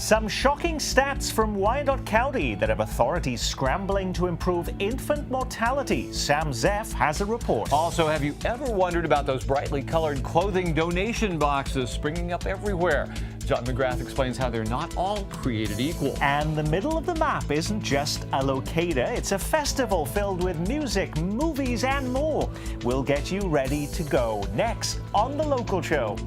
Some shocking stats from Wyandotte County that have authorities scrambling to improve infant mortality. Sam Zeff has a report. Also, have you ever wondered about those brightly colored clothing donation boxes springing up everywhere? John McGrath explains how they're not all created equal. And the middle of the map isn't just a locator, it's a festival filled with music, movies, and more. We'll get you ready to go next on The Local Show.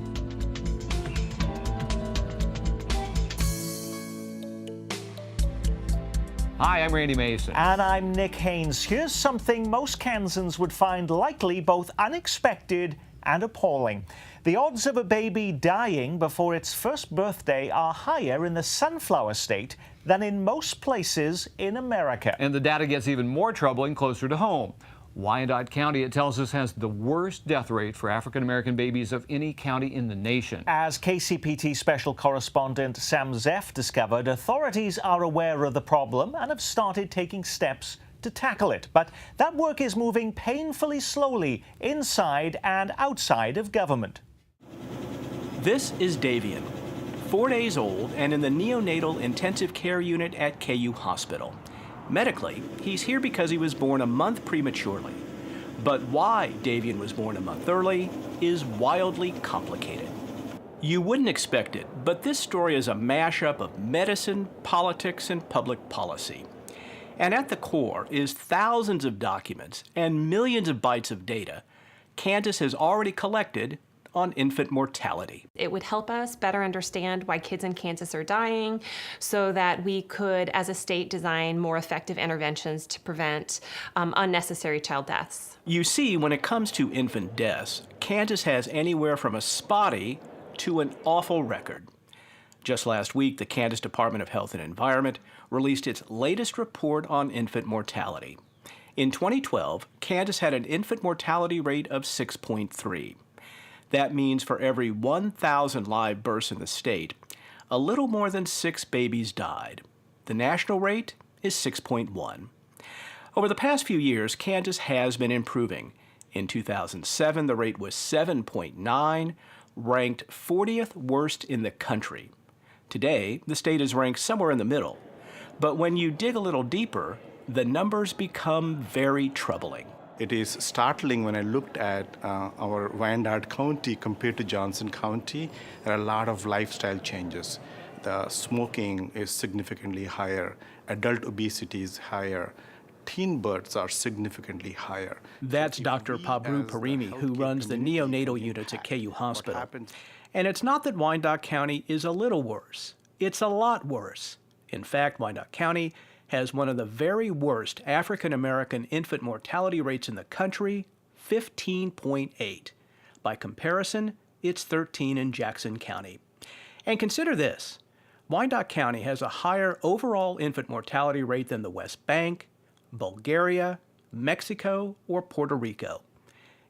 Hi, I'm Randy Mason. And I'm Nick Haynes. Here's something most Kansans would find likely both unexpected and appalling. The odds of a baby dying before its first birthday are higher in the Sunflower State than in most places in America. And the data gets even more troubling closer to home. Wyandotte County, it tells us, has the worst death rate for African-American babies of any county in the nation. As KCPT special correspondent Sam Zeff discovered, authorities are aware of the problem and have started taking steps to tackle it. But that work is moving painfully slowly inside and outside of government. This is Davian, 4 days old and in the neonatal intensive care unit at KU Hospital. Medically, he's here because he was born a month prematurely. But why Davian was born a month early is wildly complicated. You wouldn't expect it, but this story is a mashup of medicine, politics, and public policy. And at the core is thousands of documents and millions of bytes of data Kansas has already collected on infant mortality. It would help us better understand why kids in Kansas are dying so that we could, as a state, design more effective interventions to prevent unnecessary child deaths. You see, when it comes to infant deaths, Kansas has anywhere from a spotty to an awful record. Just last week, the Kansas Department of Health and Environment released its latest report on infant mortality. In 2012, Kansas had an infant mortality rate of 6.3. That means for every 1,000 live births in the state, a little more than 6 babies died. The national rate is 6.1. Over the past few years, Kansas has been improving. In 2007, the rate was 7.9, ranked 40th worst in the country. Today, the state is ranked somewhere in the middle. But when you dig a little deeper, the numbers become very troubling. It is startling when I looked at our Wyandotte County compared to Johnson County. There are a lot of lifestyle changes. The smoking is significantly higher. Adult obesity is higher. Teen births are significantly higher. That's Dr. Pabru Parimi, who runs the neonatal units at KU Hospital. And it's not that Wyandotte County is a little worse. It's a lot worse. In fact, Wyandotte County has one of the very worst African-American infant mortality rates in the country, 15.8. By comparison, it's 13 in Jackson County. And consider this, Wyandotte County has a higher overall infant mortality rate than the West Bank, Bulgaria, Mexico, or Puerto Rico.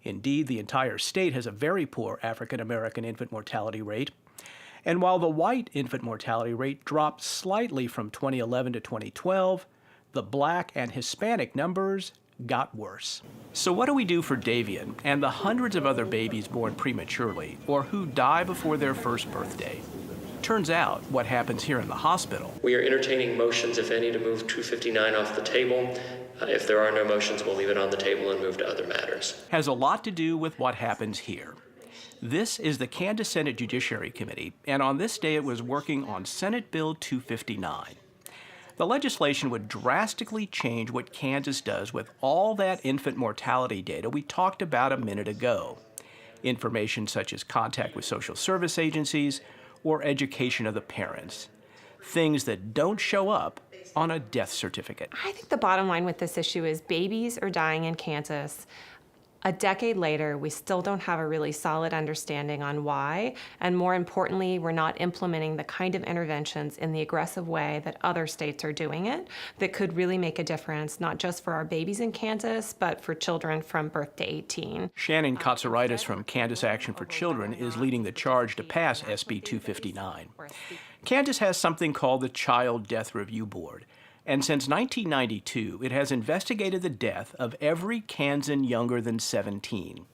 Indeed, the entire state has a very poor African-American infant mortality rate. And while the white infant mortality rate dropped slightly from 2011 to 2012, the Black and Hispanic numbers got worse. So what do we do for Davian and the hundreds of other babies born prematurely or who die before their first birthday? Turns out what happens here in the hospital. We are entertaining motions, if any, to move 259 off the table. If there are no motions, we'll leave it on the table and move to other matters. Has a lot to do with what happens here. This is the Kansas Senate Judiciary Committee, and on this day it was working on Senate Bill 259. The legislation would drastically change what Kansas does with all that infant mortality data we talked about a minute ago. Information such as contact with social service agencies or education of the parents. Things that don't show up on a death certificate. I think the bottom line with this issue is babies are dying in Kansas. A decade later, we still don't have a really solid understanding on why, and more importantly, we're not implementing the kind of interventions in the aggressive way that other states are doing it that could really make a difference, not just for our babies in Kansas, but for children from birth to 18. Shannon Katsouridis from Kansas Action for Children is leading the charge to pass SB 259. Kansas has something called the Child Death Review Board. And since 1992, it has investigated the death of every Kansan younger than 17.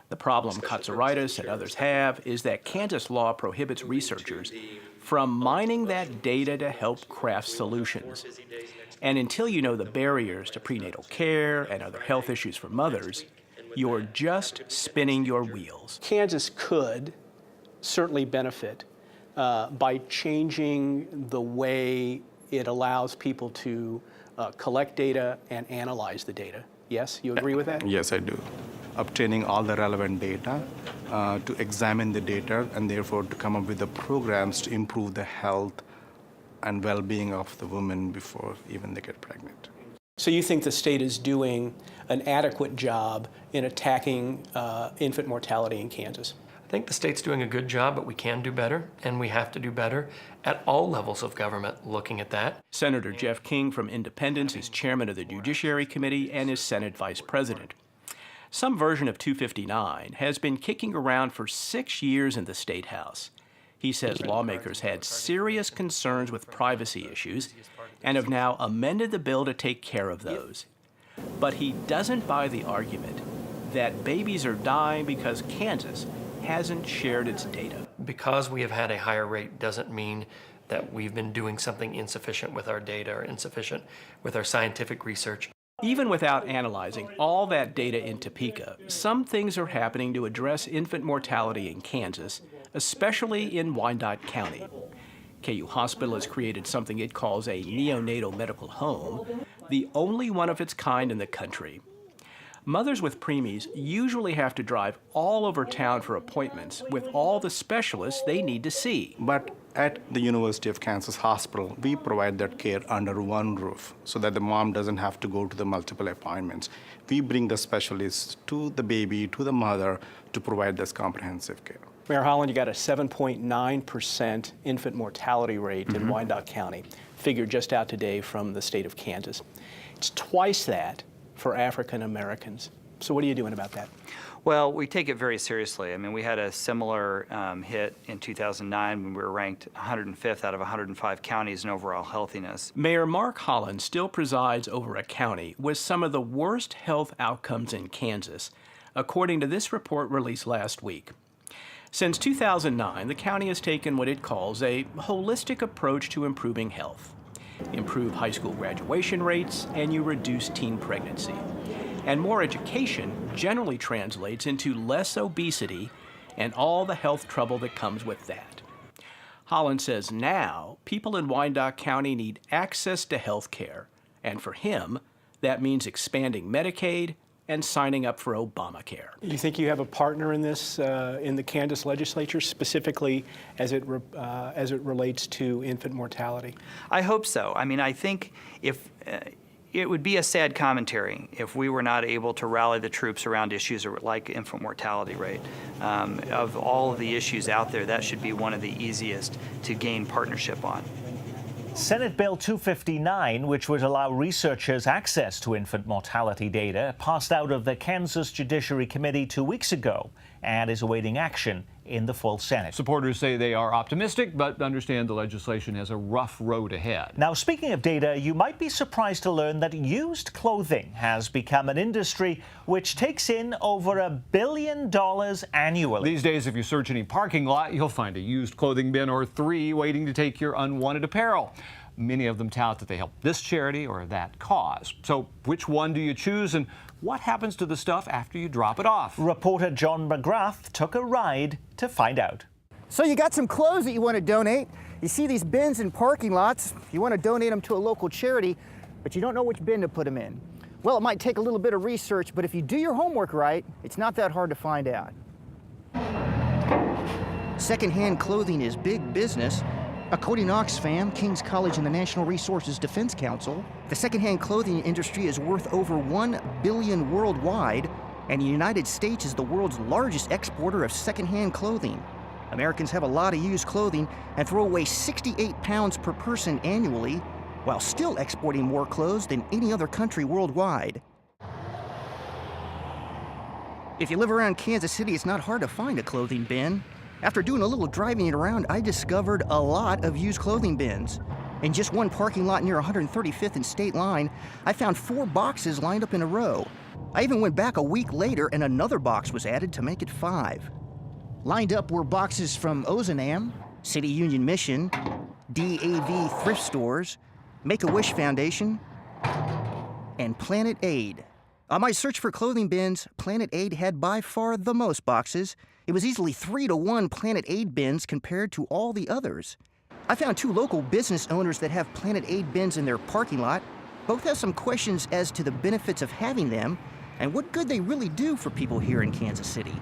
The problem Katsoureitis and others have is that Kansas law prohibits researchers from mining that data to help craft solutions. And until you know the barriers to prenatal care and other health issues for mothers, you're just spinning your wheels. Kansas could certainly benefit by changing the way it allows people to collect data and analyze the data. Yes, you agree with that? Yes, I do. Obtaining all the relevant data, to examine the data, and therefore to come up with the programs to improve the health and well-being of the woman before even they get pregnant. So you think the state is doing an adequate job in attacking infant mortality in Kansas? I think the state's doing a good job, but we can do better, and we have to do better at all levels of government looking at that. Senator Jeff King from Independence is chairman of the Judiciary Committee and is Senate Vice President. Some version of 259 has been kicking around for 6 years in the State House. He says lawmakers had serious concerns with privacy issues and have now amended the bill to take care of those. But he doesn't buy the argument that babies are dying because Kansas hasn't shared its data. Because we have had a higher rate doesn't mean that we've been doing something insufficient with our data or insufficient with our scientific research. Even without analyzing all that data in Topeka, some things are happening to address infant mortality in Kansas, especially in Wyandotte County. KU Hospital has created something it calls a neonatal medical home, the only one of its kind in the country. Mothers with preemies usually have to drive all over town for appointments with all the specialists they need to see. But at the University of Kansas Hospital, we provide that care under one roof so that the mom doesn't have to go to the multiple appointments. We bring the specialists to the baby, to the mother, to provide this comprehensive care. Mayor Holland, you got a 7.9% infant mortality rate in Wyandotte County, figure just out today from the state of Kansas. It's twice that for African Americans. So what are you doing about that? Well, we take it very seriously. I mean, we had a similar hit in 2009 when we were ranked 105th out of 105 counties in overall healthiness. Mayor Mark Holland still presides over a county with some of the worst health outcomes in Kansas, according to this report released last week. Since 2009, the county has taken what it calls a holistic approach to improving health. Improve high school graduation rates, and you reduce teen pregnancy. And more education generally translates into less obesity and all the health trouble that comes with that. Holland says now people in Wyandotte County need access to health care, and for him, that means expanding Medicaid and signing up for Obamacare. You think you have a partner in this, in the Kansas legislature, specifically as it relates to infant mortality? I hope so. I mean, I think if it would be a sad commentary if we were not able to rally the troops around issues like infant mortality rate. Of all of the issues out there, that should be one of the easiest to gain partnership on. Senate Bill 259, which would allow researchers access to infant mortality data, passed out of the Kansas Judiciary Committee 2 weeks ago and is awaiting action in the full Senate. Supporters say they are optimistic, but understand the legislation has a rough road ahead. Now, speaking of data, you might be surprised to learn that used clothing has become an industry which takes in over $1 billion annually. These days, if you search any parking lot, you'll find a used clothing bin or 3 waiting to take your unwanted apparel. Many of them tout that they help this charity or that cause. So which one do you choose, and what happens to the stuff after you drop it off? Reporter John McGrath took a ride to find out. So you got some clothes that you want to donate. You see these bins in parking lots. You want to donate them to a local charity, but you don't know which bin to put them in. Well, it might take a little bit of research, but if you do your homework right, it's not that hard to find out. Secondhand clothing is big business. According to Oxfam, King's College and the National Resources Defense Council, the secondhand clothing industry is worth over $1 billion worldwide, and the United States is the world's largest exporter of secondhand clothing. Americans have a lot of used clothing and throw away 68 pounds per person annually, while still exporting more clothes than any other country worldwide. If you live around Kansas City, it's not hard to find a clothing bin. After doing a little driving around, I discovered a lot of used clothing bins. In just one parking lot near 135th and State Line, I found 4 boxes lined up in a row. I even went back a week later and another box was added to make it 5. Lined up were boxes from Ozanam, City Union Mission, DAV Thrift Stores, Make-A-Wish Foundation, and Planet Aid. On my search for clothing bins, Planet Aid had by far the most boxes. It was easily 3-to-1 Planet Aid bins compared to all the others. I found 2 local business owners that have Planet Aid bins in their parking lot. Both have some questions as to the benefits of having them and what good they really do for people here in Kansas City.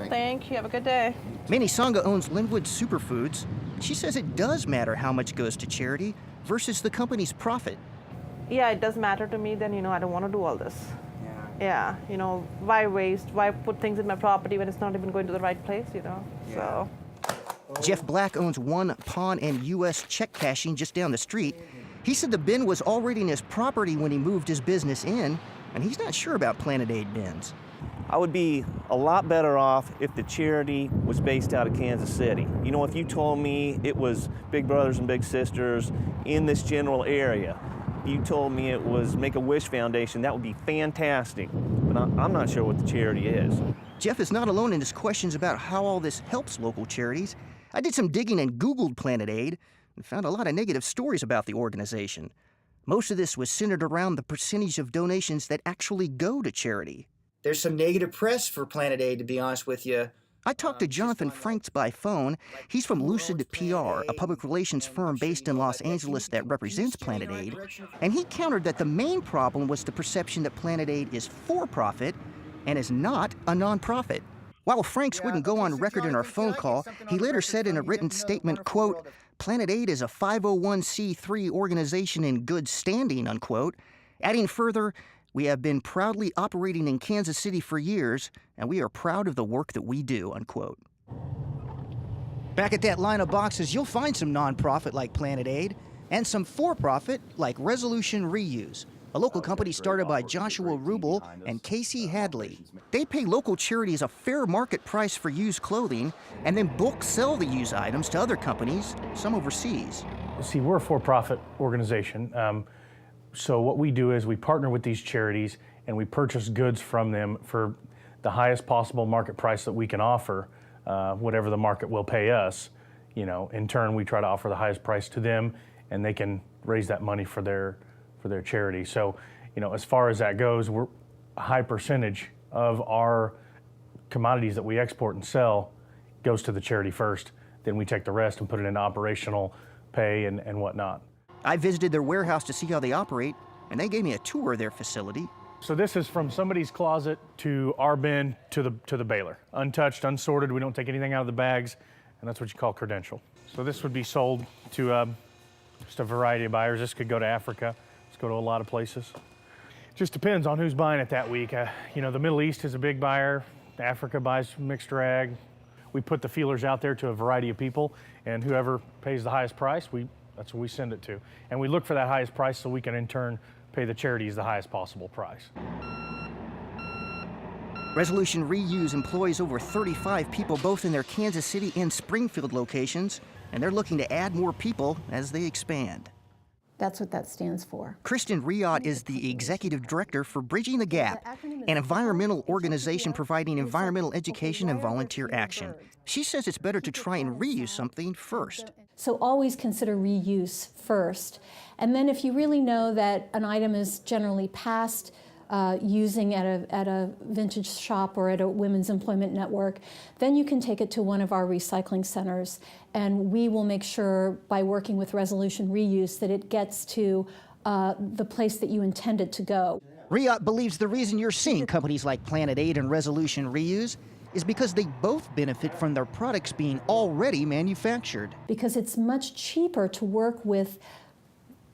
Thank you. Have a good day. Manny Songa owns Linwood Superfoods. She says it does matter how much goes to charity versus the company's profit. Yeah, it does matter to me. Then, I don't want to do all this. Yeah, why waste? Why put things in my property when it's not even going to the right place, So. Jeff Black owns One Pawn and U.S. Check Cashing just down the street. He said the bin was already in his property when he moved his business in, and he's not sure about Planet Aid bins. I would be a lot better off if the charity was based out of Kansas City. If you told me it was Big Brothers and Big Sisters in this general area, you told me it was Make-A-Wish Foundation, that would be fantastic. But I'm not sure what the charity is. Jeff is not alone in his questions about how all this helps local charities. I did some digging and Googled Planet Aid and found a lot of negative stories about the organization. Most of this was centered around the percentage of donations that actually go to charity. There's some negative press for Planet Aid, to be honest with you. I talked to Jonathan Franks by phone. He's from Lucid PR, a public relations firm based in Los Angeles that represents Planet Aid, and he countered that the main problem was the perception that Planet Aid is for-profit and is not a nonprofit. While Franks wouldn't go on record in our phone call, he later said in a written statement, quote, "Planet Aid is a 501c3 organization in good standing," unquote, adding further, "We have been proudly operating in Kansas City for years, and we are proud of the work that we do," unquote. Back at that line of boxes, you'll find some nonprofit like Planet Aid and some for-profit like Resolution Reuse, a local company started by Joshua Rubel and Casey Hadley. They pay local charities a fair market price for used clothing and then bulk sell the used items to other companies, some overseas. See, we're a for-profit organization. So what we do is we partner with these charities and we purchase goods from them for the highest possible market price that we can offer, whatever the market will pay us. In turn, we try to offer the highest price to them and they can raise that money for their charity. So, as far as that goes, we're a high percentage of our commodities that we export and sell goes to the charity first. Then we take the rest and put it into operational pay and whatnot. I visited their warehouse to see how they operate, and they gave me a tour of their facility. So this is from somebody's closet to our bin to the baler. Untouched, unsorted, we don't take anything out of the bags, and that's what you call credential. So this would be sold to just a variety of buyers. This could go to Africa. Let's go to a lot of places. Just depends on who's buying it that week. The Middle East is a big buyer. Africa buys mixed rag. We put the feelers out there to a variety of people, and whoever pays the highest price, that's what we send it to. And we look for that highest price so we can in turn pay the charities the highest possible price. Resolution Reuse employs over 35 people both in their Kansas City and Springfield locations, and they're looking to add more people as they expand. That's what that stands for. Kristen Riot is the executive director for Bridging the Gap, an environmental organization providing environmental education and volunteer action. She says it's better to try and reuse something first. So always consider reuse first. And then if you really know that an item is generally past using at a vintage shop or at a women's employment network, then you can take it to one of our recycling centers, and we will make sure by working with Resolution Reuse that it gets to the place that you intend it to go. Riot believes the reason you're seeing companies like Planet Aid and Resolution Reuse is because they both benefit from their products being already manufactured. Because it's much cheaper to work with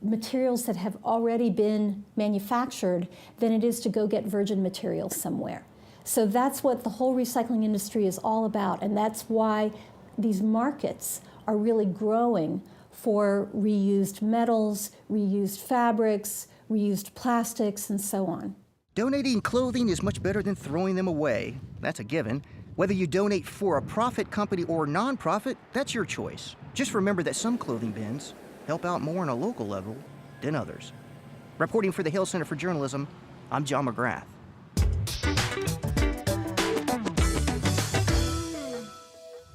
materials that have already been manufactured than it is to go get virgin materials somewhere. So that's what the whole recycling industry is all about, and that's why these markets are really growing for reused metals, reused fabrics, reused plastics, and so on. Donating clothing is much better than throwing them away. That's a given. Whether you donate for a profit company or nonprofit, that's your choice. Just remember that some clothing bins help out more on a local level than others. Reporting for the Hill Center for Journalism, I'm John McGrath.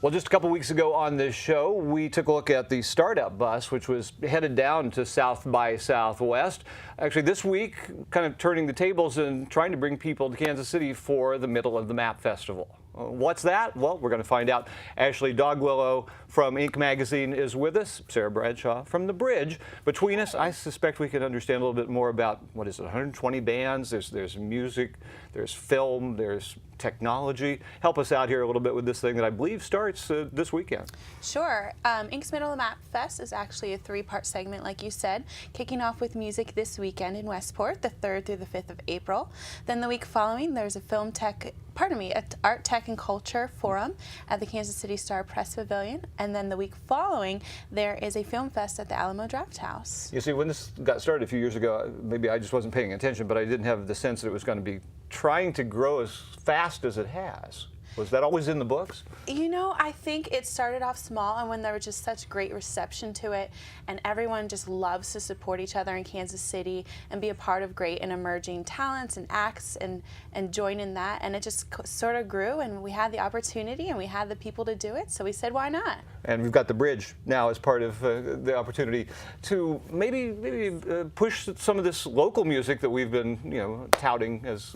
Well, just a couple weeks ago on this show, we took a look at the startup bus, which was headed down to South by Southwest. Actually, this week, kind of turning the tables and trying to bring people to Kansas City for the Middle of the Map Festival. What's that? Well, we're going to find out. Ashley Dogwillow from Inc. magazine is with us. Sarah Bradshaw from The Bridge. Between us, I suspect we can understand a little bit more about, what is it, 120 bands? There's music, there's film, there's technology. Help us out here a little bit with this thing that I believe starts this weekend. Sure. Inc.'s Middle of the Map Fest is actually a three-part segment, like you said, kicking off with music this weekend in Westport, the 3rd through the 5th of April. Then the week following, there's a Art, Tech, and Culture Forum at the Kansas City Star Press Pavilion. And then the week following, there is a film fest at the Alamo Drafthouse. You see, when this got started a few years ago, maybe I just wasn't paying attention, but I didn't have the sense that it was going to be trying to grow as fast as it has. Was that always in the books? You know, I think it started off small, and when there was just such great reception to it, and everyone just loves to support each other in Kansas City and be a part of great and emerging talents and acts and join in that, and it just sort of grew, and we had the opportunity and we had the people to do it, so we said, why not? And we've got the Bridge now as part of the opportunity to maybe push some of this local music that we've been, touting as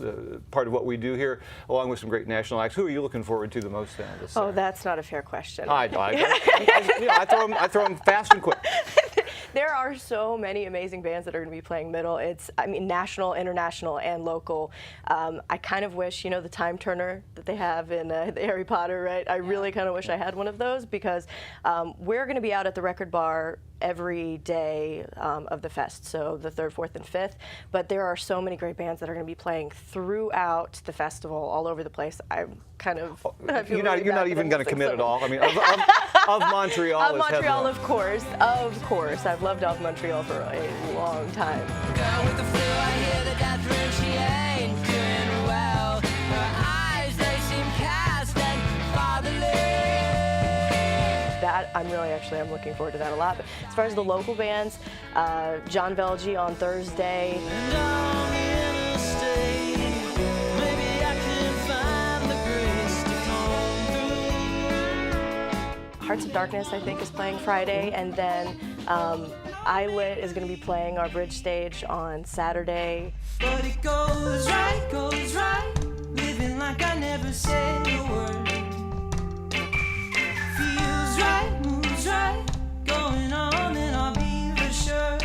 part of what we do here, along with some great national acts. Who are you looking forward to the most then? Oh, that's not a fair question. I know. I throw them fast and quick. There are so many amazing bands that are going to be playing Middle. It's, national, international, and local. I kind of wish, the time turner that they have in Harry Potter, right? I really kind of wish I had one of those, because we're going to be out at the Record Bar every day of the fest, so the 3rd, 4th, and 5th. But there are so many great bands that are going to be playing throughout the festival, all over the place. I'm kind of. You're not even going to commit at all. I mean, of Montreal. Of Montreal, of course. Of course. I've loved Of Montreal for a long time. Girl with the flu, I hear that got through, she ain't doing well. Her eyes, they seem cast and fatherly. That I'm looking forward to that a lot. But as far as the local bands, John Velge on Thursday. Hearts of Darkness, I think, is playing Friday, and then Islet is going to be playing our Bridge stage on Saturday. But it goes right, living like I never said a word. Feels right, moves right, going on, and I'll be for sure.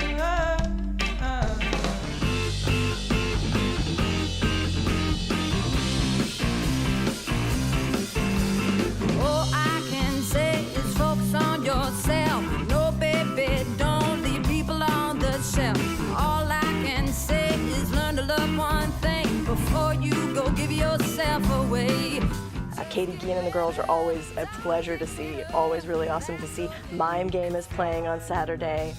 All I can say is focus on yourself. No, baby, don't leave people on the shelf. All I can say is learn to love one thing before you go give yourself away. Katie Gein and the girls are always a pleasure to see, always really awesome to see. Mime Game is playing on Saturday.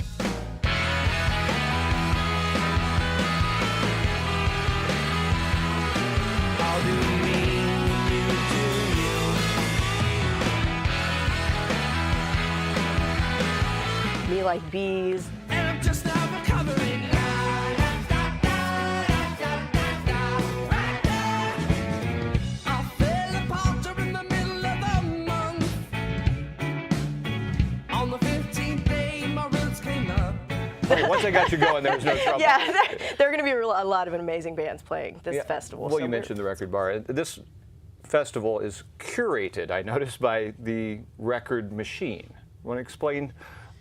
I'll do me, you do you. Me Like Bees. And I'm just now recovering. Once I got you going, there was no trouble. Yeah, there are going to be a lot of amazing bands playing this festival. Well, you mentioned the Record Bar. This festival is curated, I noticed, by the Record Machine. Want to explain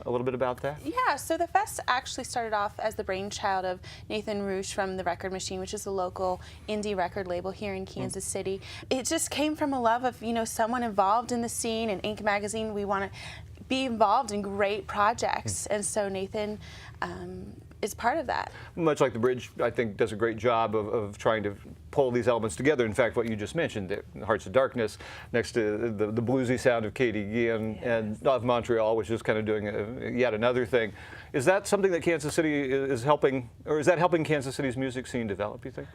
a little bit about that? Yeah, so the fest actually started off as the brainchild of Nathan Roosh from the Record Machine, which is a local indie record label here in Kansas City. It just came from a love of, someone involved in the scene, and Inc. magazine, we want to be involved in great projects, and so Nathan is part of that. Much like the Bridge, I think, does a great job of trying to pull these elements together. In fact, what you just mentioned, the Hearts of Darkness, next to the bluesy sound of Katie Gein and Of Montreal, which is kind of doing yet another thing. Is that something that Kansas City is helping, or is that helping Kansas City's music scene develop, you think?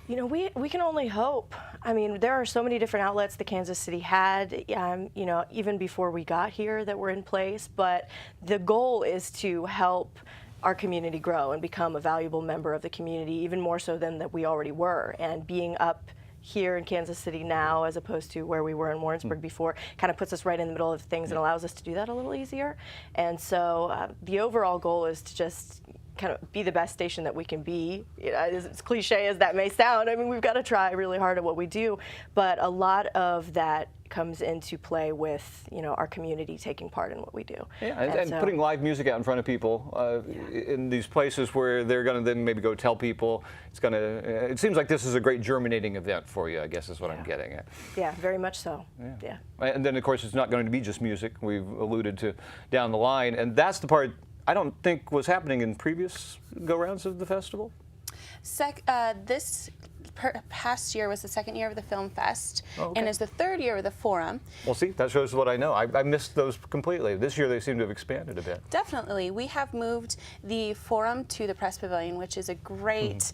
We can only hope. I mean, there are so many different outlets that Kansas City had, even before we got here, that were in place. But the goal is to help our community grow and become a valuable member of the community, even more so than that we already were. And being up here in Kansas City now, as opposed to where we were in Warrensburg before, kind of puts us right in the middle of things and allows us to do that a little easier. And so the overall goal is to just kind of be the best station that we can be. You know, as cliche as that may sound, I mean, we've got to try really hard at what we do, but a lot of that comes into play with, you know, our community taking part in what we do. Yeah, and so, putting live music out in front of people in these places where they're going to then maybe go tell people. It's going to. It seems like this is a great germinating event for you, I guess is what I'm getting at. Yeah, very much so. Yeah. And then, of course, it's not going to be just music. We've alluded to down the line, and that's the part I don't think was happening in previous go-rounds of the festival. This past year was the second year of the Film Fest, okay. and is the third year of the Forum. Well, see, that shows what I know. I missed those completely. This year they seem to have expanded a bit. Definitely. We have moved the Forum to the Press Pavilion, which is a great,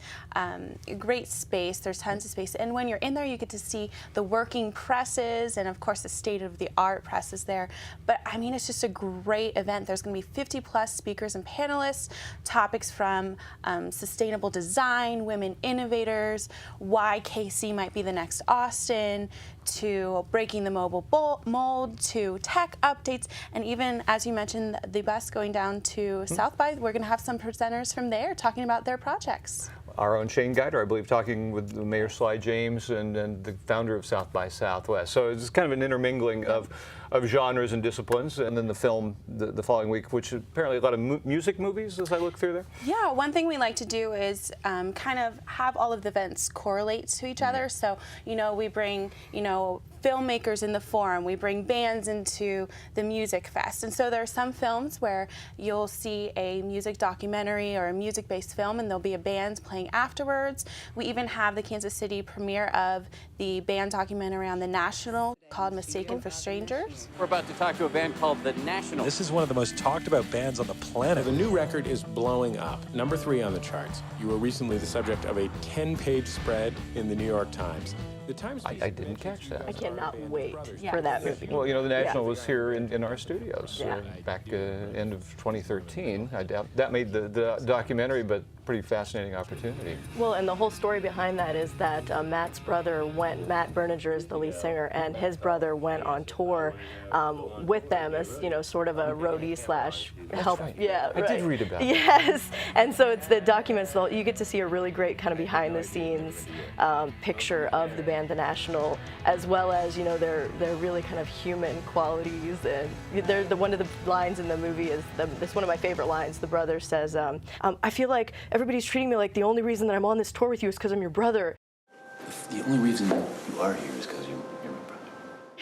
great space. There's tons of space. And when you're in there, you get to see the working presses and, of course, the state-of-the-art presses there. But, I mean, it's just a great event. There's going to be 50-plus speakers and panelists, topics from sustainable design, women innovators, why KC might be the next Austin, to breaking the mobile mold, to tech updates, and even, as you mentioned, the bus going down to South by. We're going to have some presenters from there talking about their projects. Our own Shane Geider, I believe, talking with Mayor Sly James and the founder of South by Southwest. So it's kind of an intermingling of genres and disciplines, and then the film the following week, which is apparently a lot of music movies as I look through there. Yeah, one thing we like to do is kind of have all of the events correlate to each other. So, you know, we bring, you know, filmmakers in the Forum, we bring bands into the Music Fest. And so there are some films where you'll see a music documentary or a music-based film and there'll be a band playing afterwards. We even have the Kansas City premiere of the band documentary on the National called Mistaken for Strangers. We're about to talk to a band called The National. This is one of the most talked about bands on the planet. The new record is blowing up, #3 on the charts. You were recently the subject of a 10-page spread in the New York Times. I didn't catch that. I cannot wait for that movie. Well, you know, the National was here in our studios back end of 2013. I doubt that made the documentary, but pretty fascinating opportunity. Well, and the whole story behind that is that Matt's brother went, Matt Berninger is the lead singer, and his brother went on tour with them as, you know, sort of a roadie slash help. Right. Yeah, I did read about that. Yes, and so it's the documents, you get to see a really great kind of behind the scenes picture of the band The National, as well as, you know, their really kind of human qualities. And one of the lines in the movie is, it's one of my favorite lines. The brother says, I feel like everybody's treating me like the only reason that I'm on this tour with you is because I'm your brother. The only reason you are here is because you're my brother.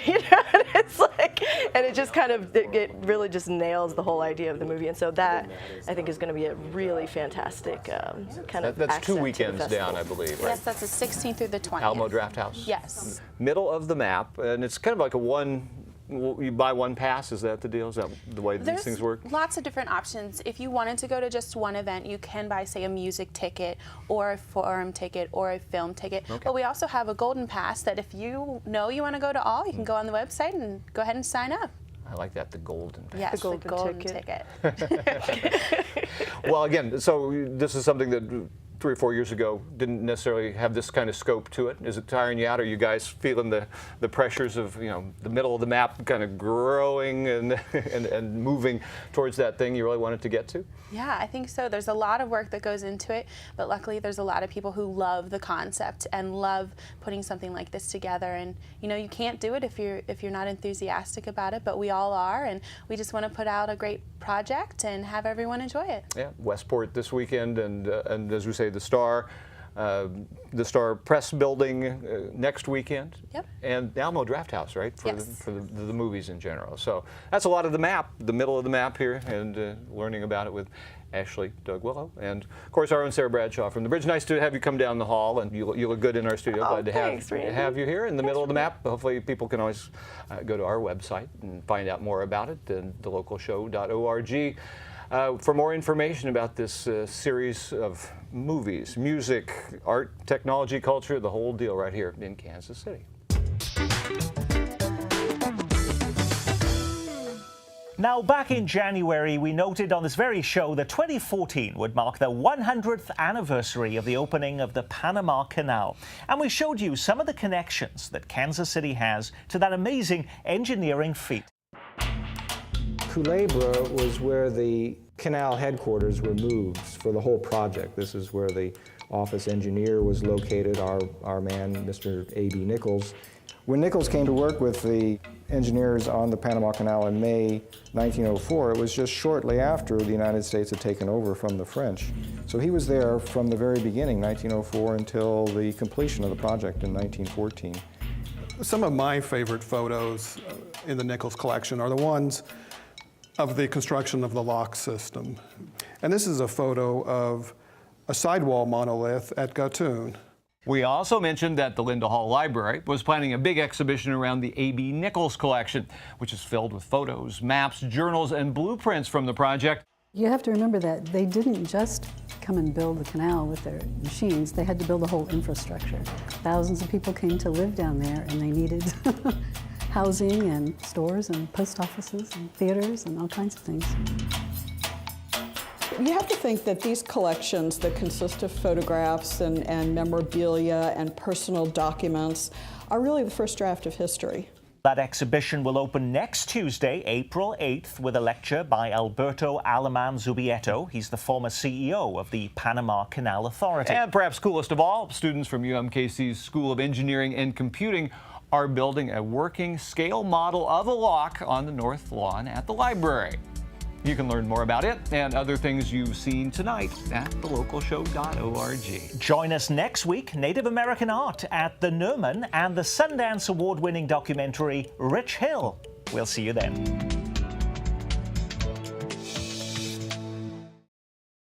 You know, and it's like, and it just kind of, it really just nails the whole idea of the movie. And so that, I think, is going to be a really fantastic kind of That's 2 accent weekends to the down, festival. I believe, right? Yes, that's the 16th through the 20th. Alamo Draft House? Yes. Middle of the map, and it's kind of like you buy one pass, is that the deal? Is that the way these things work? Lots of different options. If you wanted to go to just one event, you can buy, say, a music ticket or a Forum ticket or a film ticket. Okay. But we also have a golden pass that if you know you want to go to all, you can go on the website and go ahead and sign up. I like that, the golden pass. Yes, the golden ticket. Well, again, so this is something that 3 or 4 years ago didn't necessarily have this kind of scope to it. Is it tiring you out? Are you guys feeling the pressures of, you know, the middle of the map kind of growing and moving towards that thing you really wanted to get to? Yeah, I think so. There's a lot of work that goes into it, but luckily there's a lot of people who love the concept and love putting something like this together. And you know, you can't do it if you're not enthusiastic about it, but we all are, and we just want to put out a great project and have everyone enjoy it. Yeah, Westport this weekend, and as we say, the Star Press Building next weekend. Yep. And the Alamo Draft House, right? For Yes. the movies in general. So that's a lot of the map, the middle of the map here, and learning about it with Ashley Doug Willow, and of course our own Sarah Bradshaw from the Bridge. Nice to have you come down the hall, and you look good in our studio. Glad to have you here in the middle of the map. Hopefully people can always go to our website and find out more about it, and thelocalshow.org. For more information about this series of movies, music, art, technology, culture, the whole deal right here in Kansas City. Now, back in January, we noted on this very show that 2014 would mark the 100th anniversary of the opening of the Panama Canal. And we showed you some of the connections that Kansas City has to that amazing engineering feat. Culebra was where the canal headquarters were moved for the whole project. This is where the office engineer was located, our man, Mr. A.B. Nichols. When Nichols came to work with the engineers on the Panama Canal in May 1904, it was just shortly after the United States had taken over from the French. So he was there from the very beginning, 1904, until the completion of the project in 1914. Some of my favorite photos in the Nichols collection are the ones of the construction of the lock system. And this is a photo of a sidewall monolith at Gatun. We also mentioned that the Linda Hall Library was planning a big exhibition around the A.B. Nichols collection, which is filled with photos, maps, journals, and blueprints from the project. You have to remember that they didn't just come and build the canal with their machines. They had to build a whole infrastructure. Thousands of people came to live down there, and they needed housing and stores and post offices and theaters and all kinds of things. You have to think that these collections that consist of photographs and memorabilia and personal documents are really the first draft of history. That exhibition will open next Tuesday, April 8th, with a lecture by Alberto Aleman Zubietto. He's the former CEO of the Panama Canal Authority. And perhaps coolest of all, students from UMKC's School of Engineering and Computing are building a working scale model of a lock on the north lawn at the library. You can learn more about it and other things you've seen tonight at thelocalshow.org. Join us next week, Native American art at the Nerman and the Sundance Award-winning documentary Rich Hill. We'll see you then.